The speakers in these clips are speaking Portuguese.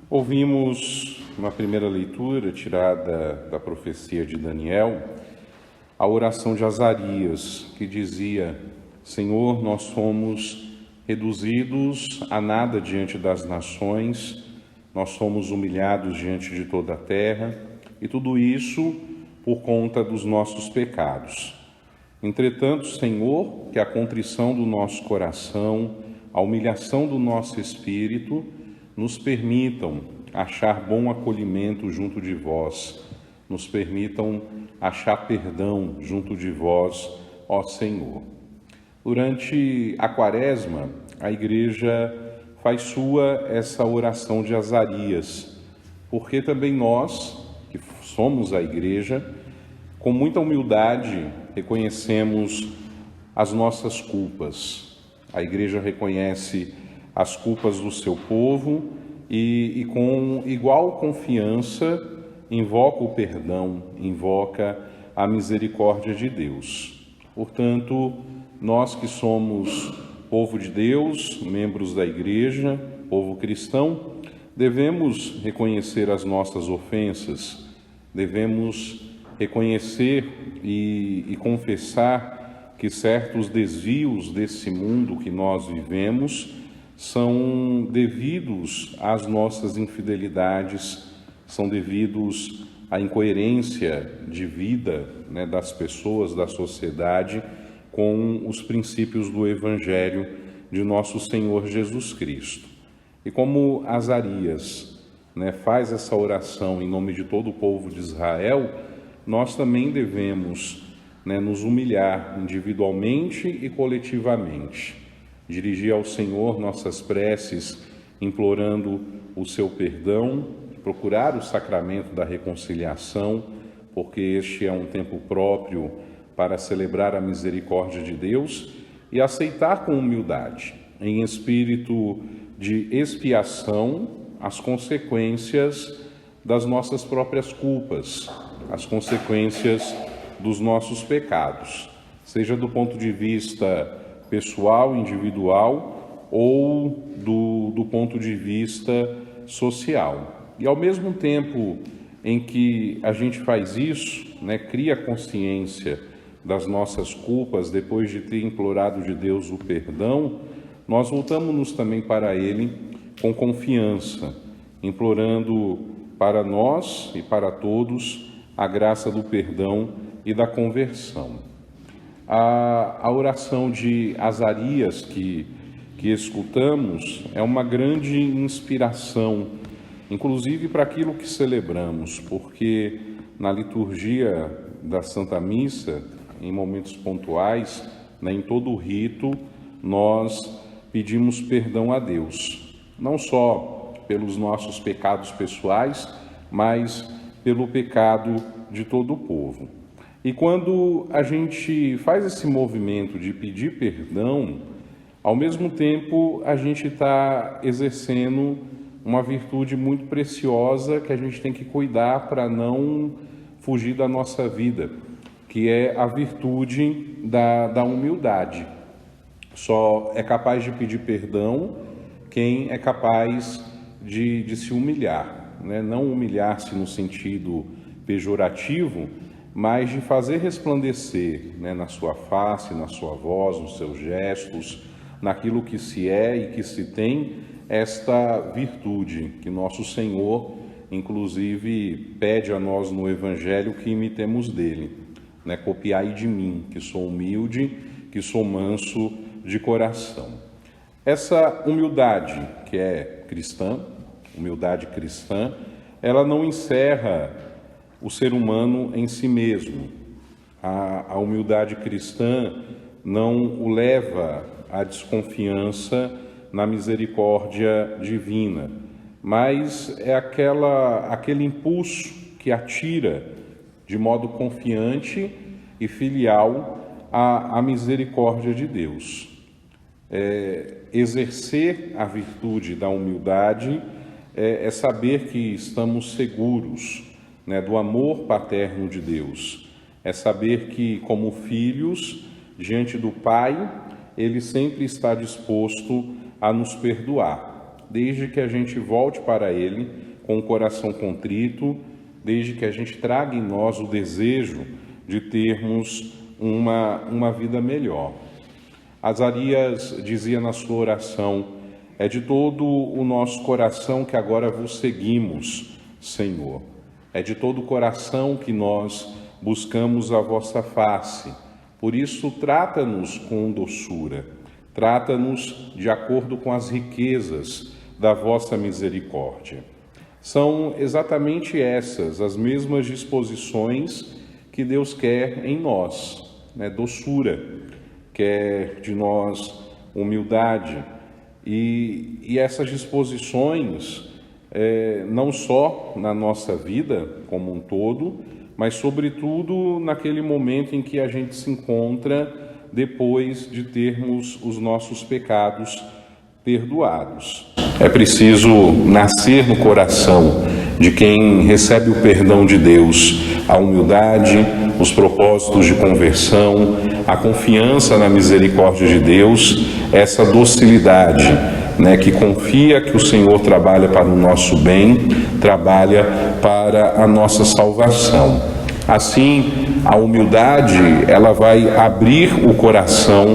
Ouvimos uma primeira leitura tirada da profecia de Daniel, a oração de Azarias, que dizia: Senhor, nós somos reduzidos a nada diante das nações, nós somos humilhados diante de toda a terra, e tudo isso por conta dos nossos pecados. Entretanto, Senhor, que a contrição do nosso coração, a humilhação do nosso espírito, nos permitam achar bom acolhimento junto de vós, nos permitam achar perdão junto de vós, ó Senhor. Durante a Quaresma, a Igreja faz sua essa oração de Azarias, porque também nós, que somos a Igreja, com muita humildade reconhecemos as nossas culpas. A Igreja reconhece as culpas do seu povo e com igual confiança invoca o perdão, invoca a misericórdia de Deus. Portanto, nós que somos povo de Deus, membros da Igreja, povo cristão, devemos reconhecer as nossas ofensas, devemos reconhecer e confessar que certos desvios desse mundo que nós vivemos são devidos às nossas infidelidades, são devidos à incoerência de vida, das pessoas, da sociedade, com os princípios do Evangelho de nosso Senhor Jesus Cristo. E como Azarias faz essa oração em nome de todo o povo de Israel, nós também devemos nos humilhar individualmente e coletivamente, dirigir ao Senhor nossas preces, implorando o seu perdão, procurar o sacramento da reconciliação, porque este é um tempo próprio para celebrar a misericórdia de Deus, e aceitar com humildade, em espírito de expiação, as consequências das nossas próprias culpas, as consequências dos nossos pecados, seja do ponto de vista pessoal, individual, ou do ponto de vista social. E ao mesmo tempo em que a gente faz isso, cria consciência das nossas culpas, depois de ter implorado de Deus o perdão, nós voltamos-nos também para Ele com confiança, implorando para nós e para todos a graça do perdão e da conversão. A oração de Azarias que escutamos é uma grande inspiração, inclusive para aquilo que celebramos, porque na liturgia da Santa Missa, em momentos pontuais, em todo o rito, nós pedimos perdão a Deus, não só pelos nossos pecados pessoais, mas pelo pecado de todo o povo. E quando a gente faz esse movimento de pedir perdão, ao mesmo tempo a gente está exercendo uma virtude muito preciosa que a gente tem que cuidar para não fugir da nossa vida, que é a virtude da humildade. Só é capaz de pedir perdão quem é capaz de se humilhar, não humilhar-se no sentido pejorativo, mas de fazer resplandecer na sua face, na sua voz, nos seus gestos, naquilo que se é e que se tem, esta virtude que nosso Senhor, inclusive, pede a nós no Evangelho que imitemos dele. Copiai de mim, que sou humilde, que sou manso de coração. Essa humildade que é cristã, humildade cristã, ela não encerra o ser humano em si mesmo. A humildade cristã não o leva à desconfiança na misericórdia divina, mas é aquele impulso que atira de modo confiante e filial à misericórdia de Deus. Exercer a virtude da humildade é saber que estamos seguros do amor paterno de Deus. É saber que, como filhos, diante do Pai, Ele sempre está disposto a nos perdoar. desde que a gente volte para Ele com o coração contrito, desde que a gente traga em nós o desejo de termos uma vida melhor. Azarias dizia na sua oração: é de todo o nosso coração que agora vos seguimos, Senhor. É de todo o coração que nós buscamos a vossa face. Por isso, trata-nos com doçura, trata-nos de acordo com as riquezas da vossa misericórdia. São exatamente essas as mesmas disposições que Deus quer em nós, né? Doçura, quer de nós humildade, e essas disposições, não só na nossa vida como um todo, mas sobretudo naquele momento em que a gente se encontra depois de termos os nossos pecados perdoados. É preciso nascer no coração de quem recebe o perdão de Deus, a humildade, os propósitos de conversão, a confiança na misericórdia de Deus, essa docilidade, né, que confia que o Senhor trabalha para o nosso bem, trabalha para a nossa salvação. Assim, a humildade, ela vai abrir o coração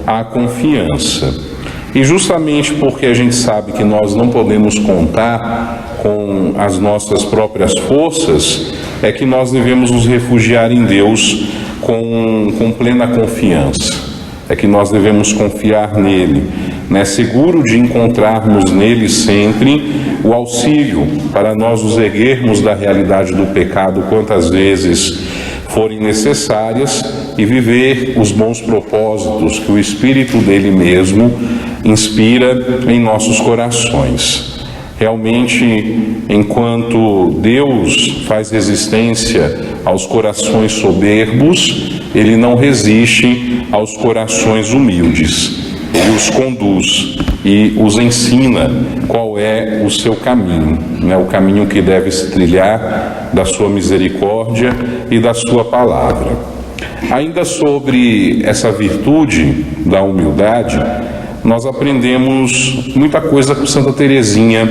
à confiança. E justamente porque a gente sabe que nós não podemos contar com as nossas próprias forças, é que nós devemos nos refugiar em Deus com plena confiança. É que nós devemos confiar nele, né? Seguro de encontrarmos nele sempre o auxílio para nós nos erguermos da realidade do pecado quantas vezes forem necessárias e viver os bons propósitos que o Espírito dele mesmo inspira em nossos corações. Realmente, enquanto Deus faz resistência aos corações soberbos, ele não resiste aos corações humildes. Ele os conduz e os ensina qual é o seu caminho, né? O caminho que deve se trilhar da sua misericórdia e da sua palavra. Ainda sobre essa virtude da humildade, nós aprendemos muita coisa com Santa Teresinha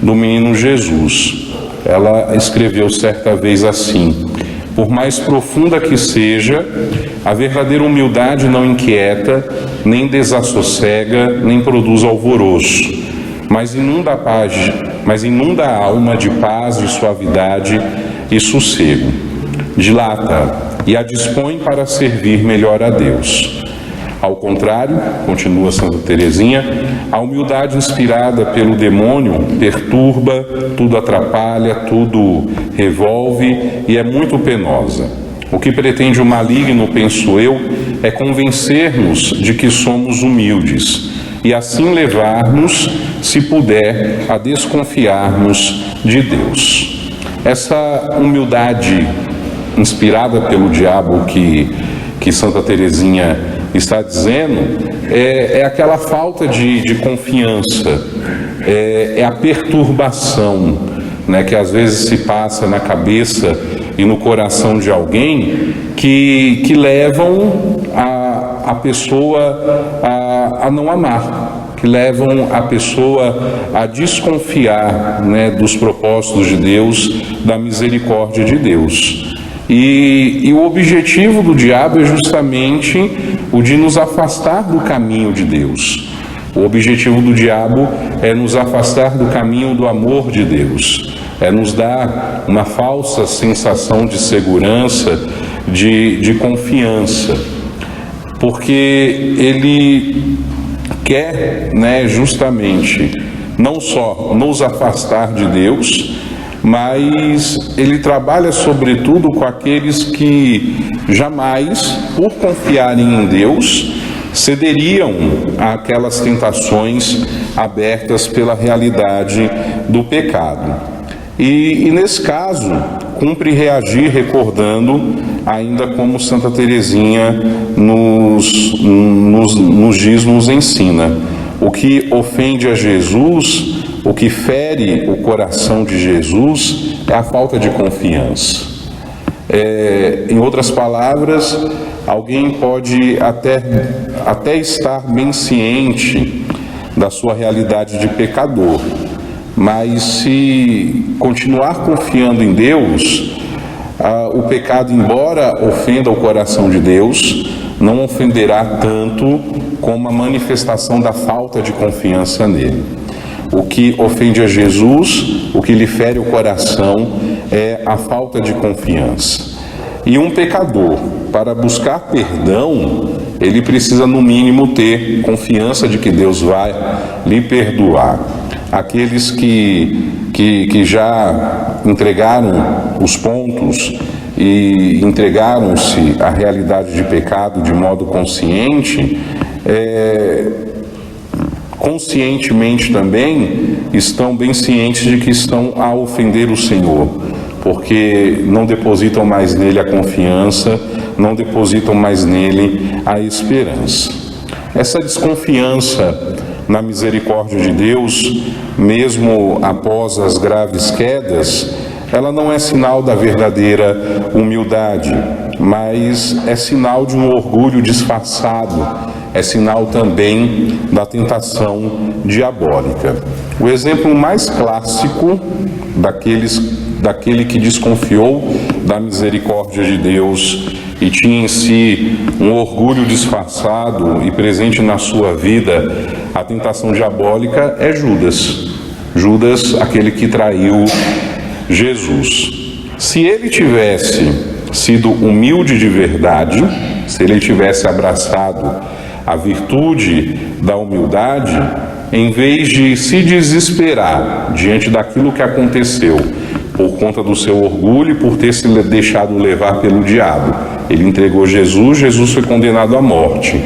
do Menino Jesus. Ela escreveu certa vez assim: por mais profunda que seja, a verdadeira humildade não inquieta, nem desassossega, nem produz alvoroço, mas inunda a alma de paz, de suavidade e sossego. Dilata e a dispõe para servir melhor a Deus. Ao contrário, continua Santa Teresinha, a humildade inspirada pelo demônio perturba, tudo atrapalha, tudo revolve e é muito penosa. O que pretende o maligno, penso eu, é convencer-nos de que somos humildes e assim levar-nos, se puder, a desconfiarmos de Deus. Essa humildade inspirada pelo diabo que Santa Teresinha está dizendo é aquela falta de confiança, é a perturbação, né, que às vezes se passa na cabeça e no coração de alguém que levam a pessoa a não amar, que levam a pessoa a desconfiar, né, dos propósitos de Deus, da misericórdia de Deus. E o objetivo do diabo é justamente o de nos afastar do caminho de Deus. O objetivo do diabo é nos afastar do caminho do amor de Deus, é nos dar uma falsa sensação de segurança, de confiança, porque ele quer, né, justamente não só nos afastar de Deus, mas ele trabalha sobretudo com aqueles que jamais, por confiarem em Deus, cederiam àquelas tentações abertas pela realidade do pecado. E nesse caso, cumpre reagir recordando, ainda como Santa Teresinha nos ensina: o que ofende a Jesus, o que fere o coração de Jesus é a falta de confiança. Em outras palavras, alguém pode até estar bem ciente da sua realidade de pecador. Mas se continuar confiando em Deus, o pecado, embora ofenda o coração de Deus, não ofenderá tanto como a manifestação da falta de confiança nele. O que ofende a Jesus, o que lhe fere o coração, é a falta de confiança. E um pecador, para buscar perdão, ele precisa no mínimo ter confiança de que Deus vai lhe perdoar. Aqueles que já entregaram os pontos e entregaram-se à realidade de pecado de modo consciente, conscientemente também estão bem cientes de que estão a ofender o Senhor, porque não depositam mais nele a confiança, não depositam mais nele a esperança. Essa desconfiança na misericórdia de Deus, mesmo após as graves quedas, ela não é sinal da verdadeira humildade, mas é sinal de um orgulho disfarçado, é sinal também da tentação diabólica. O exemplo mais clássico daquele que desconfiou da misericórdia de Deus e tinha em si um orgulho disfarçado e presente na sua vida a tentação diabólica é Judas. Judas, aquele que traiu Jesus. Se ele tivesse sido humilde de verdade, se ele tivesse abraçado a virtude da humildade, em vez de se desesperar diante daquilo que aconteceu por conta do seu orgulho e por ter se deixado levar pelo diabo, ele entregou Jesus, Jesus foi condenado à morte.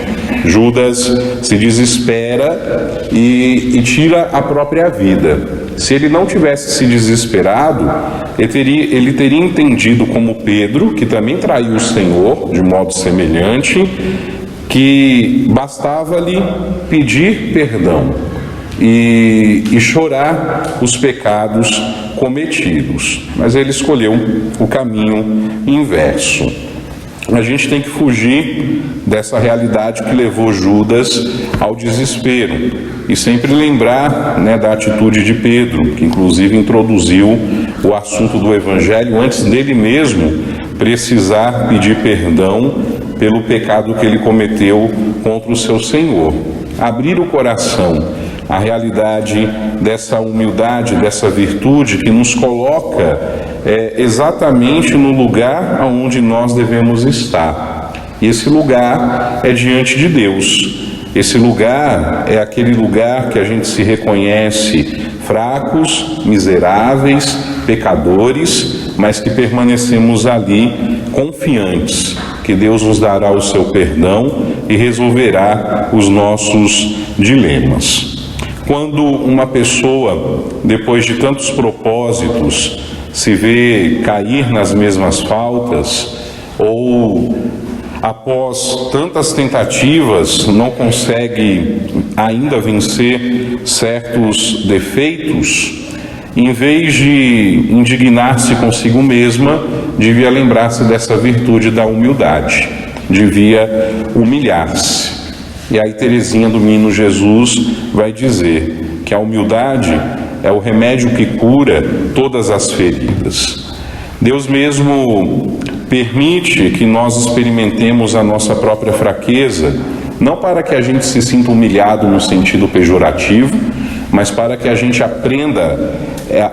Judas se desespera e tira a própria vida. Se ele não tivesse se desesperado, ele teria entendido como Pedro, que também traiu o Senhor de modo semelhante, que bastava-lhe pedir perdão e chorar os pecados cometidos. Mas ele escolheu o caminho inverso. A gente tem que fugir dessa realidade que levou Judas ao desespero e sempre lembrar, da atitude de Pedro, que inclusive introduziu o assunto do Evangelho antes dele mesmo precisar pedir perdão pelo pecado que ele cometeu contra o seu Senhor. Abrir o coração à realidade dessa humildade, dessa virtude que nos coloca exatamente no lugar aonde nós devemos estar. E esse lugar é diante de Deus. Esse lugar é aquele lugar que a gente se reconhece fracos, miseráveis, pecadores, mas que permanecemos ali confiantes que Deus nos dará o seu perdão e resolverá os nossos dilemas. Quando uma pessoa, depois de tantos propósitos, se vê cair nas mesmas faltas, ou após tantas tentativas não consegue ainda vencer certos defeitos, em vez de indignar-se consigo mesma, devia lembrar-se dessa virtude da humildade, devia humilhar-se. E aí Teresinha do Menino Jesus vai dizer que a humildade é o remédio que cura todas as feridas. Deus mesmo permite que nós experimentemos a nossa própria fraqueza, não para que a gente se sinta humilhado no sentido pejorativo, mas para que a gente aprenda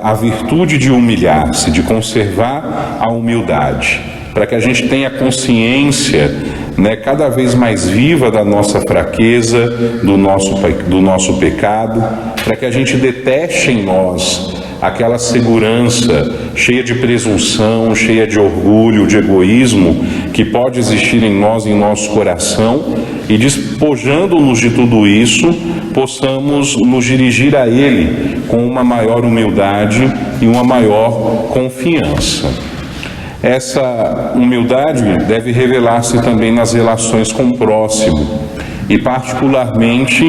a virtude de humilhar-se, de conservar a humildade, para que a gente tenha consciência, cada vez mais viva da nossa fraqueza, do nosso pecado, para que a gente deteste em nós aquela segurança cheia de presunção, cheia de orgulho, de egoísmo que pode existir em nós, em nosso coração, e despojando-nos de tudo isso, possamos nos dirigir a Ele com uma maior humildade e uma maior confiança. Essa humildade deve revelar-se também nas relações com o próximo e particularmente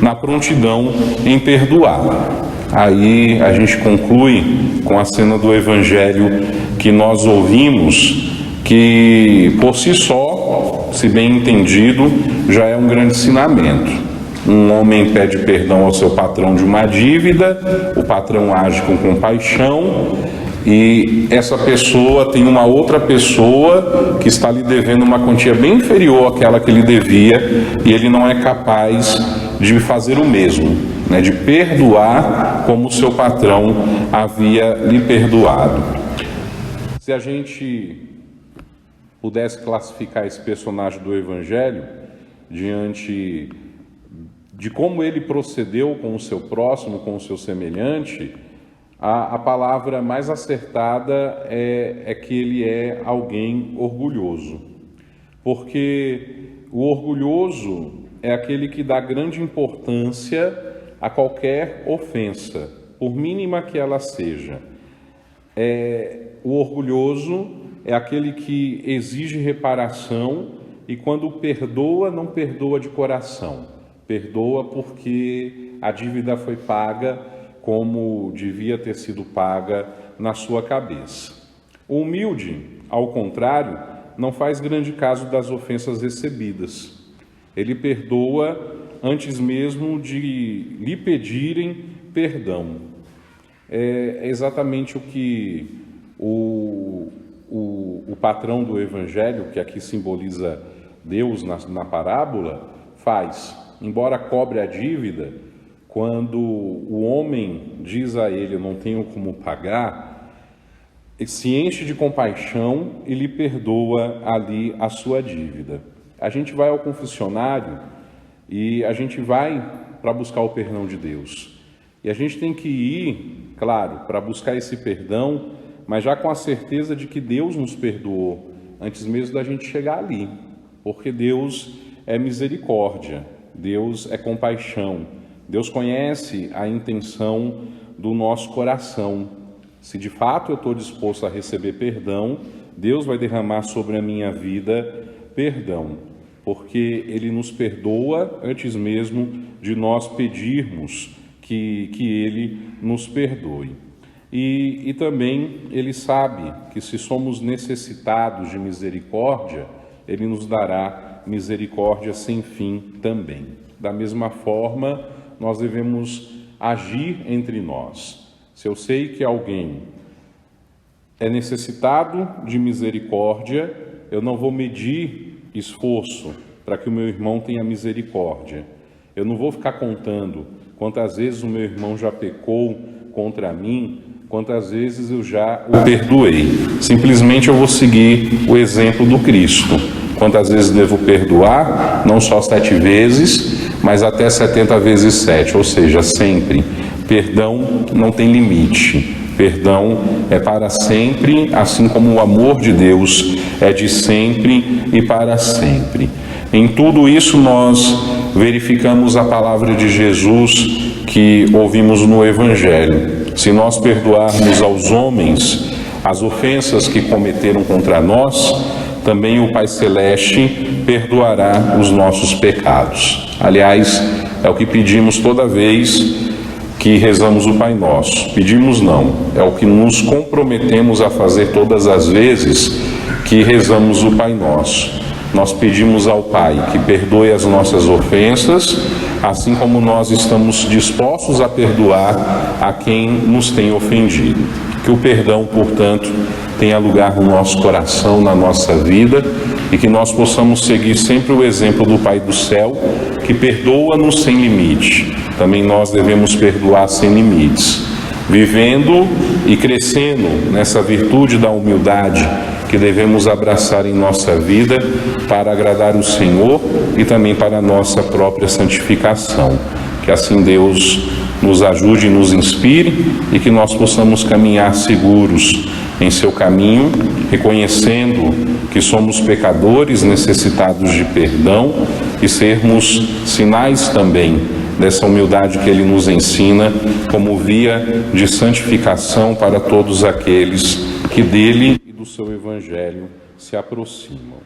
na prontidão em perdoar. Aí a gente conclui com a cena do Evangelho que nós ouvimos, que por si só, se bem entendido, já é um grande ensinamento. Um homem pede perdão ao seu patrão de uma dívida, o patrão age com compaixão e essa pessoa tem uma outra pessoa que está lhe devendo uma quantia bem inferior àquela que lhe devia e ele não é capaz de fazer o mesmo, né, de perdoar como o seu patrão havia lhe perdoado. Se a gente pudesse classificar esse personagem do Evangelho diante de como ele procedeu com o seu próximo, com o seu semelhante, a palavra mais acertada é que ele é alguém orgulhoso. Porque o orgulhoso é aquele que dá grande importância a qualquer ofensa, por mínima que ela seja. O orgulhoso é aquele que exige reparação e quando perdoa, não perdoa de coração. Perdoa porque a dívida foi paga como devia ter sido paga na sua cabeça. O humilde, ao contrário, não faz grande caso das ofensas recebidas. Ele perdoa antes mesmo de lhe pedirem perdão. É exatamente o que o patrão do Evangelho, que aqui simboliza Deus na parábola, faz. Embora cobre a dívida, quando o homem diz a ele, eu não tenho como pagar, ele se enche de compaixão e lhe perdoa ali a sua dívida. A gente vai ao confessionário e a gente vai para buscar o perdão de Deus. E a gente tem que ir, claro, para buscar esse perdão, mas já com a certeza de que Deus nos perdoou, antes mesmo da gente chegar ali. Porque Deus é misericórdia, Deus é compaixão, Deus conhece a intenção do nosso coração. Se de fato eu estou disposto a receber perdão, Deus vai derramar sobre a minha vida perdão, porque Ele nos perdoa antes mesmo de nós pedirmos que Ele nos perdoe. E também Ele sabe que se somos necessitados de misericórdia, Ele nos dará misericórdia sem fim também. Da mesma forma, nós devemos agir entre nós. Se eu sei que alguém é necessitado de misericórdia, eu não vou medir esforço para que o meu irmão tenha misericórdia. Eu não vou ficar contando quantas vezes o meu irmão já pecou contra mim, quantas vezes eu já o perdoei. Simplesmente eu vou seguir o exemplo do Cristo. Quantas vezes devo perdoar? Não só 7 vezes, mas até 70 vezes 7, ou seja, sempre. Perdão não tem limite. Perdão é para sempre, assim como o amor de Deus é de sempre e para sempre. Em tudo isso nós verificamos a palavra de Jesus que ouvimos no Evangelho. Se nós perdoarmos aos homens as ofensas que cometeram contra nós, também o Pai Celeste perdoará os nossos pecados. Aliás, é o que pedimos toda vez que rezamos o Pai Nosso. Pedimos não, é o que nos comprometemos a fazer todas as vezes que rezamos o Pai Nosso. Nós pedimos ao Pai que perdoe as nossas ofensas, assim como nós estamos dispostos a perdoar a quem nos tem ofendido. Que o perdão, portanto, tenha lugar no nosso coração, na nossa vida, e que nós possamos seguir sempre o exemplo do Pai do Céu, que perdoa-nos sem limite. Também nós devemos perdoar sem limites, vivendo e crescendo nessa virtude da humildade que devemos abraçar em nossa vida para agradar o Senhor e também para a nossa própria santificação. Que assim Deus nos ajude e nos inspire e que nós possamos caminhar seguros em seu caminho, reconhecendo que somos pecadores necessitados de perdão e sermos sinais também dessa humildade que Ele nos ensina como via de santificação para todos aqueles que dele e do seu Evangelho se aproximam.